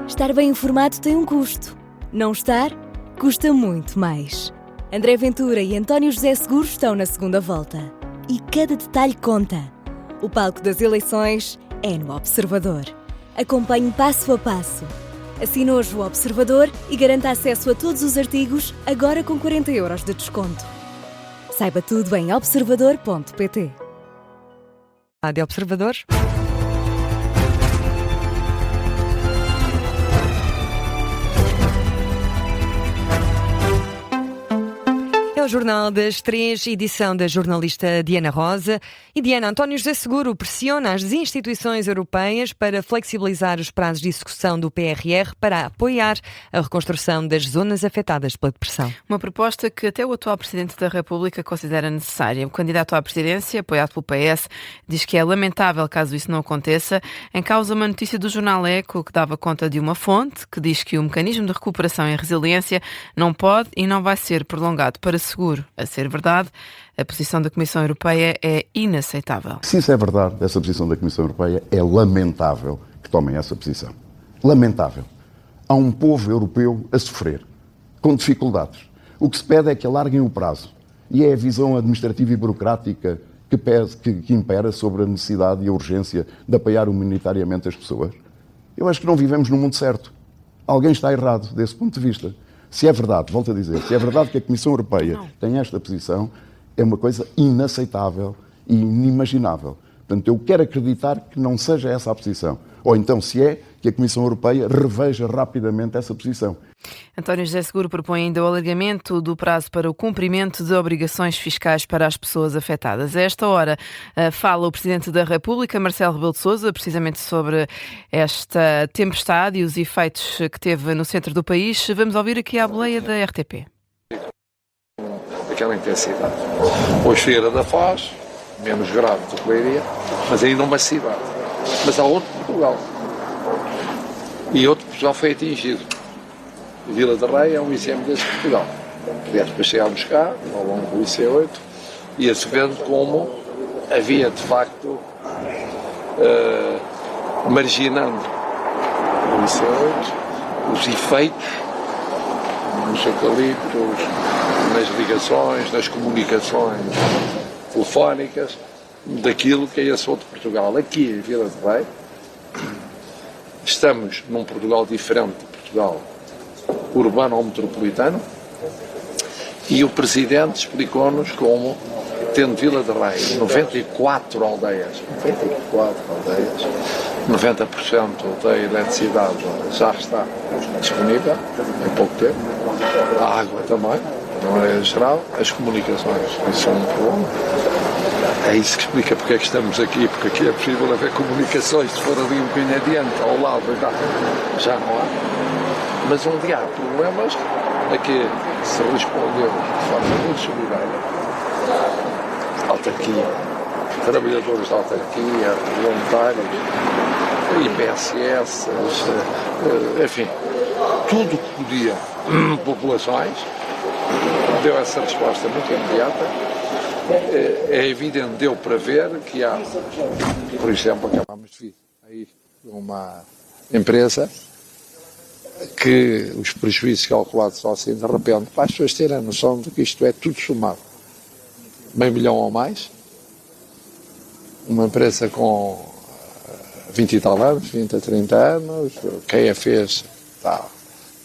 Estar bem informado tem um custo. Não estar, custa muito mais. André Ventura e António José Seguro estão na segunda volta. E cada detalhe conta. O palco das eleições é no Observador. Acompanhe passo a passo. Assine hoje o Observador e garanta acesso a todos os artigos, agora com 40 € de desconto. Saiba tudo em observador.pt. Rádio Observador. É o Jornal das 3, edição da jornalista Diana Rosa. E Diana, António José Seguro pressiona as instituições europeias para flexibilizar os prazos de execução do PRR para apoiar a reconstrução das zonas afetadas pela depressão. Uma proposta que até o atual Presidente da República considera necessária. O candidato à presidência, apoiado pelo PS, diz que é lamentável caso isso não aconteça. Em causa uma notícia do jornal Eco que dava conta de uma fonte que diz que o mecanismo de recuperação e resiliência não pode e não vai ser prolongado para seguro. A ser verdade, a posição da Comissão Europeia é inaceitável. Se isso é verdade, essa posição da Comissão Europeia, é lamentável que tomem essa posição. Lamentável. Há um povo europeu a sofrer, com dificuldades. O que se pede é que alarguem o prazo. E é a visão administrativa e burocrática que impera sobre a necessidade e a urgência de apoiar humanitariamente as pessoas. Eu acho que não vivemos no mundo certo. Alguém está errado desse ponto de vista. Se é verdade, volto a dizer, se é verdade que a Comissão Europeia tem esta posição, é uma coisa inaceitável e inimaginável. Portanto, eu quero acreditar que não seja essa a posição. Ou então, se é, que a Comissão Europeia reveja rapidamente essa posição. António José Seguro propõe ainda o alargamento do prazo para o cumprimento de obrigações fiscais para as pessoas afetadas. A esta hora fala o Presidente da República, Marcelo Rebelo de Sousa, precisamente sobre esta tempestade e os efeitos que teve no centro do país. Vamos ouvir aqui a boleia da RTP. Aquela intensidade. Hoje Feira da Foz, menos grave do que Leiria, mas ainda uma cidade. Mas há outro Portugal. E outro Portugal foi atingido. Vila de Rei é um exemplo desse Portugal. Aliás, depois chegámos cá, ao longo do IC8, ia-se vendo como havia, de facto, marginando o IC8, os efeitos nos eucaliptos, nas ligações, nas comunicações telefónicas, daquilo que é esse outro Portugal. Aqui, em Vila de Rei, estamos num Portugal diferente de Portugal urbano ou metropolitano, e o Presidente explicou-nos como, tendo Vila de Rei 94 aldeias, 90% da eletricidade já está disponível em pouco tempo, a água também, de maneira geral, as comunicações, isso são um problema. É isso que explica porque é que estamos aqui, porque aqui é possível haver comunicações, se for ali um bocadinho adiante, ao lado, já não há. Mas onde há problemas, aqui se respondeu de forma muito solidária. Autarquia, trabalhadores da autarquia, voluntários, IPSS, enfim, tudo que podia, populações, deu essa resposta muito imediata. É evidente, deu para ver que há, por exemplo, acabamos de vir aí uma empresa que os prejuízos calculados só assim de repente, para as pessoas terem a noção de que isto é tudo somado. Meio milhão ou mais, uma empresa com 20 e tal anos, 20 a 30 anos, quem a fez está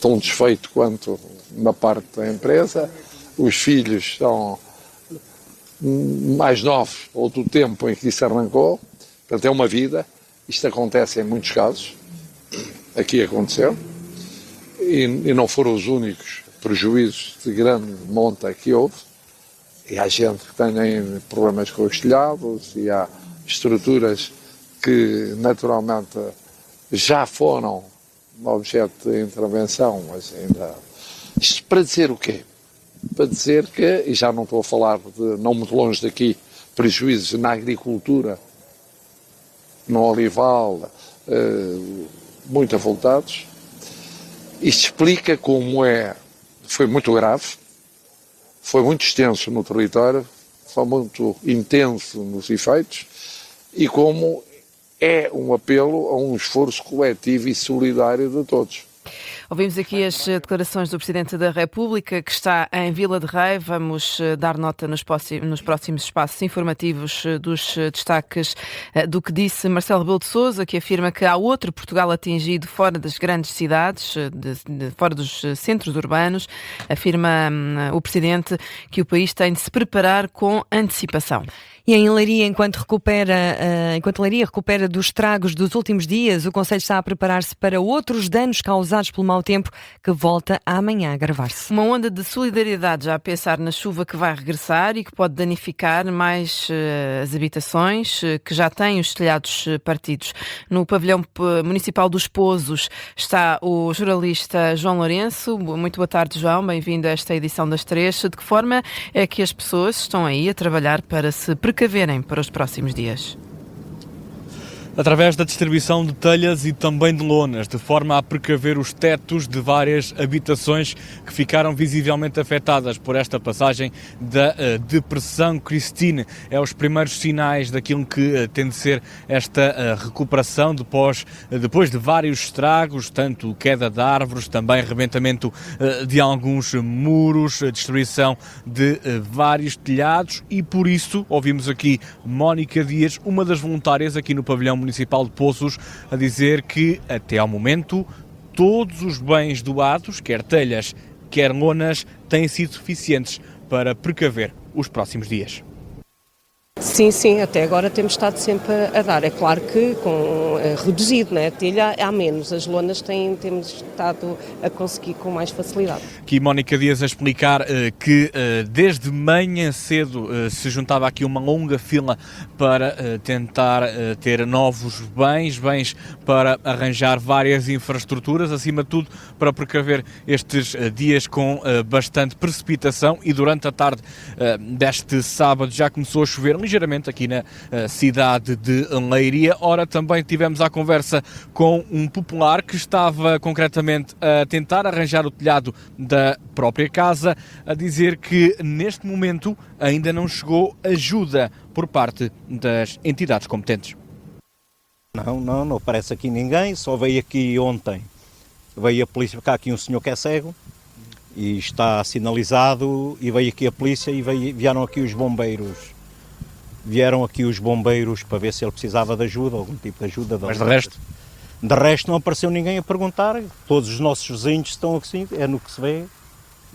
tão desfeito quanto uma parte da empresa, os filhos são mais novos, ou do tempo em que isso arrancou, portanto é uma vida, isto acontece em muitos casos, aqui aconteceu, e não foram os únicos prejuízos de grande monta que houve, e há gente que tem problemas com os telhados, e há estruturas que naturalmente já foram objeto de intervenção, mas ainda... Isto para dizer o quê? Para dizer que, e já não estou a falar de, não muito longe daqui, prejuízos na agricultura, no olival, muito avultados. Isto explica como foi muito grave, foi muito extenso no território, foi muito intenso nos efeitos, e como é um apelo a um esforço coletivo e solidário de todos. Ouvimos aqui as declarações do Presidente da República, que está em Vila de Rei. Vamos dar nota nos próximos espaços informativos dos destaques do que disse Marcelo Rebelo de Sousa, que afirma que há outro Portugal atingido fora das grandes cidades, fora dos centros urbanos. Afirma o Presidente que o país tem de se preparar com antecipação. E em Leiria, enquanto Leiria recupera dos estragos dos últimos dias, o Conselho está a preparar-se para outros danos causados pelo mau tempo que volta amanhã a agravar-se. Uma onda de solidariedade já a pensar na chuva que vai regressar e que pode danificar mais as habitações que já têm os telhados partidos. No pavilhão municipal dos Pozos está o jornalista João Lourenço. Muito boa tarde, João. Bem-vindo a esta edição das 3. De que forma é que as pessoas estão aí a trabalhar para se precaverem para os próximos dias? Através da distribuição de telhas e também de lonas, de forma a precaver os tetos de várias habitações que ficaram visivelmente afetadas por esta passagem da Depressão Christine. É os primeiros sinais daquilo que tem de ser esta recuperação depois de vários estragos, tanto queda de árvores, também arrebentamento de alguns muros, destruição de vários telhados, e por isso ouvimos aqui Mónica Dias, uma das voluntárias aqui no pavilhão municipal de Pozos, a dizer que até ao momento todos os bens doados, quer telhas, quer lonas, têm sido suficientes para precaver os próximos dias. Sim, até agora temos estado sempre a dar. É claro que reduzido, né? A telha há menos, as lonas temos estado a conseguir com mais facilidade. Aqui Mónica Dias a explicar que desde manhã cedo se juntava aqui uma longa fila para tentar ter novos bens para arranjar várias infraestruturas, acima de tudo para precaver estes dias com bastante precipitação, e durante a tarde deste sábado já começou a chover ligeiramente aqui na cidade de Leiria. Ora, também tivemos a conversa com um popular que estava concretamente a tentar arranjar o telhado da própria casa, a dizer que neste momento ainda não chegou ajuda por parte das entidades competentes. Não aparece aqui ninguém, só veio aqui ontem, veio a polícia, cá aqui um senhor que é cego e está sinalizado, e veio aqui a polícia e vieram aqui os bombeiros. Vieram aqui os bombeiros para ver se ele precisava de ajuda, algum tipo de ajuda. Mas de resto? De resto não apareceu ninguém a perguntar. Todos os nossos vizinhos estão assim, é no que se vê.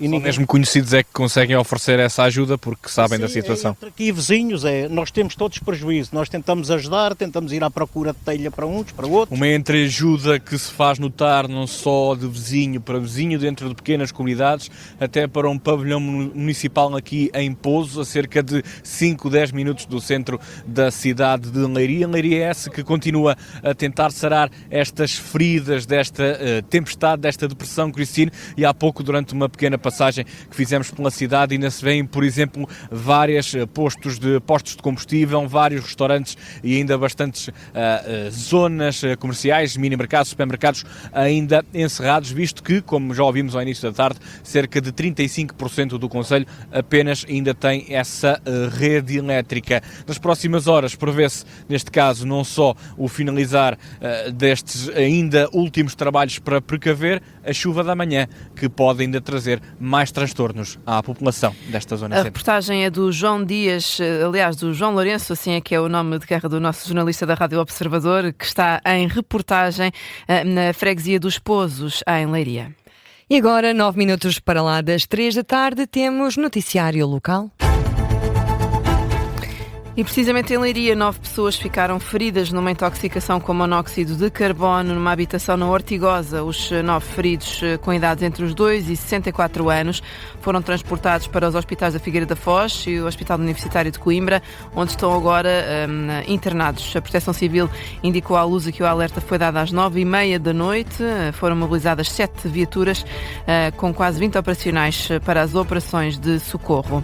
E só mesmo conhecidos é que conseguem oferecer essa ajuda porque sabem da situação. Entre aqui vizinhos, nós temos todos prejuízo. Nós tentamos ajudar, tentamos ir à procura de telha para uns, para outros. Uma entreajuda que se faz notar não só de vizinho para vizinho, dentro de pequenas comunidades, até para um pavilhão municipal aqui em Pozos, a cerca de 5-10 minutos do centro da cidade de Leiria. Leiria é essa que continua a tentar sarar estas feridas desta tempestade, desta Depressão Christine, e há pouco, durante uma pequena passagem que fizemos pela cidade, ainda se vêem, por exemplo, vários postos de combustível, vários restaurantes e ainda bastantes zonas comerciais, mini-mercados, supermercados ainda encerrados, visto que, como já ouvimos ao início da tarde, cerca de 35% do concelho apenas ainda tem essa rede elétrica. Nas próximas horas prevê-se, neste caso, não só o finalizar destes ainda últimos trabalhos para precaver a chuva da manhã, que pode ainda trazer mais transtornos à população desta zona centro. A reportagem é do João Dias, aliás, do João Lourenço, assim é que é o nome de guerra do nosso jornalista da Rádio Observador, que está em reportagem na freguesia dos Pozos, em Leiria. E agora, 9 minutos para lá das 3 da tarde, temos noticiário local. E precisamente em Leiria, 9 pessoas ficaram feridas numa intoxicação com monóxido de carbono numa habitação na Ortigosa. Os 9 feridos, com idades entre os 2 e 64 anos, foram transportados para os hospitais da Figueira da Foz e o Hospital Universitário de Coimbra, onde estão agora internados. A Proteção Civil indicou à Lusa que o alerta foi dado às 9h30 da noite. Foram mobilizadas 7 viaturas com quase 20 operacionais para as operações de socorro.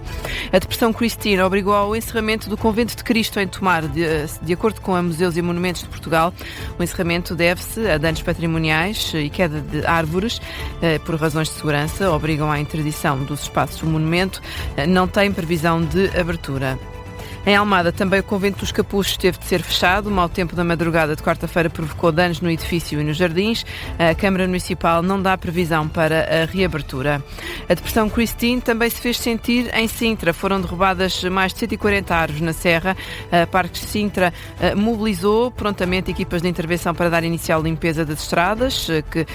A Depressão Christine obrigou ao encerramento do Convento de Cristo em Tomar, de acordo com a Museus e Monumentos de Portugal. O encerramento deve-se a danos patrimoniais e queda de árvores. Por razões de segurança, obrigam à interdição dos espaços. O monumento não tem previsão de abertura. Em Almada, também o convento dos Capuchos teve de ser fechado. O mau tempo da madrugada de quarta-feira provocou danos no edifício e nos jardins. A Câmara Municipal não dá previsão para a reabertura. A depressão Christine também se fez sentir em Sintra. Foram derrubadas mais de 140 árvores na Serra. A Parques de Sintra mobilizou prontamente equipas de intervenção para dar inicial limpeza das estradas, que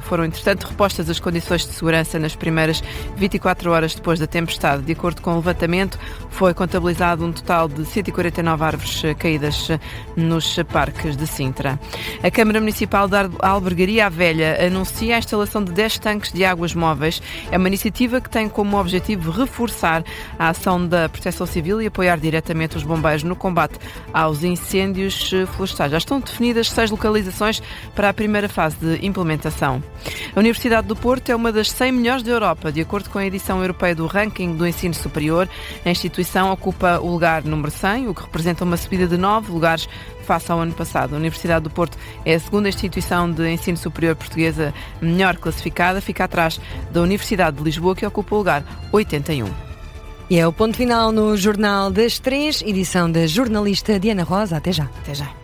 foram, entretanto, repostas as condições de segurança nas primeiras 24 horas depois da tempestade. De acordo com o levantamento, foi contabilizado um total de 149 árvores caídas nos parques de Sintra. A Câmara Municipal da Albergaria à Velha anuncia a instalação de 10 tanques de águas móveis. É uma iniciativa que tem como objetivo reforçar a ação da Proteção Civil e apoiar diretamente os bombeiros no combate aos incêndios florestais. Já estão definidas 6 localizações para a primeira fase de implementação. A Universidade do Porto é uma das 100 melhores da Europa, de acordo com a edição europeia do ranking do ensino superior. A instituição ocupa o lugar número 100, o que representa uma subida de 9 lugares face ao ano passado. A Universidade do Porto é a segunda instituição de ensino superior portuguesa melhor classificada, fica atrás da Universidade de Lisboa, que ocupa o lugar 81. E é o ponto final no Jornal das 3, edição da jornalista Diana Rosa. Até já. Até já.